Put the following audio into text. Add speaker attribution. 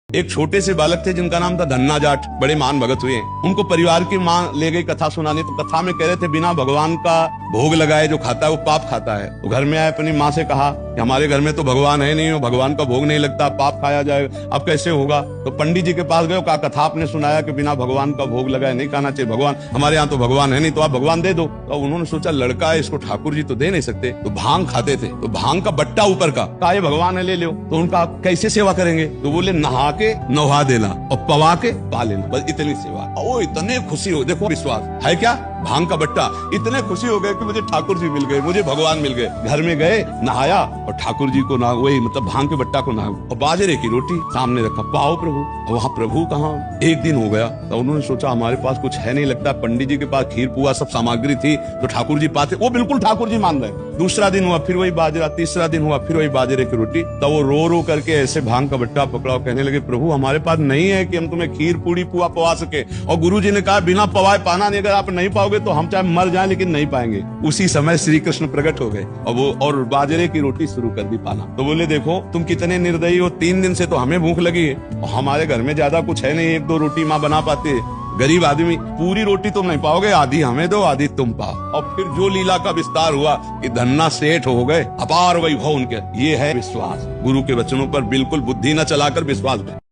Speaker 1: एक छोटे से बालक थे जिनका नाम था धन्ना जाट, बड़े महान भगत हुए। उनको परिवार की माँ ले गई कथा सुनाने, तो कथा में कह रहे थे बिना भगवान का भोग लगाए जो खाता है वो पाप खाता है। तो घर में आए, अपनी माँ से कहा कि हमारे घर में तो भगवान है नहीं, भगवान का भोग नहीं लगता, पाप खाया जाएगा, अब कैसे होगा। तो पंडित जी के पास गए, कहा कथा आपने सुनाया कि बिना भगवान का भोग लगाए नहीं खाना चाहिए, भगवान हमारे यहाँ तो भगवान है नहीं, तो आप भगवान दे दो। तो उन्होंने सोचा लड़का है, इसको ठाकुर जी तो दे नहीं सकते, तो भांग खाते थे, तो भांग का बट्टा ऊपर का, कहा ये भगवान है ले लो। तो उनका कैसे सेवा करेंगे, तो बोले नहा के नहा देना और पवा के पा लेना, बस इतनी सेवा। ओ इतने खुशी हो, देखो विश्वास है क्या, भांग का बट्टा, इतने खुशी हो गए कि मुझे ठाकुर जी मिल गए, मुझे भगवान मिल गए। घर में गए, नहाया और ठाकुर जी को ना वही मतलब भांग के बट्टा को नहा और बाजरे की रोटी सामने रखा, पाओ प्रभु। और वहाँ प्रभु कहाँ, एक दिन हो गया तो उन्होंने सोचा हमारे पास कुछ है नहीं लगता, पंडित जी के पास खीर पुआ सब सामग्री थी तो ठाकुर जी पाते, वो बिल्कुल ठाकुर जी मान रहे। दूसरा दिन हुआ फिर वही बाजरा, तीसरा दिन हुआ फिर वही बाजरे की रोटी। तो वो रो रो करके ऐसे भांग का बट्टा पकड़ा और कहने लगे प्रभु हमारे पास नहीं है कि हम तुम्हें खीर पूड़ी पुआ पवा सके, और गुरु जी ने कहा बिना पवाए पाना नहीं, अगर आप नहीं पाओगे तो हम चाहे मर जाएं लेकिन नहीं पाएंगे। उसी समय श्री कृष्ण प्रकट हो गए और वो और बाजरे की रोटी शुरू कर दी पाना। तो बोले देखो तुम कितने निर्दयी हो, 3 दिन से तो हमें भूख लगी है और हमारे घर में ज्यादा कुछ है नहीं, 1-2 रोटी माँ बना पाती है, गरीब आदमी, पूरी रोटी तुम नहीं पाओगे, आधी हमें दो आधी तुम पाओ। और फिर जो लीला का विस्तार हुआ कि धन्ना सेठ हो गए, अपार वैभव उनके। ये है विश्वास, गुरु के वचनों पर बिल्कुल बुद्धि न चलाकर विश्वास।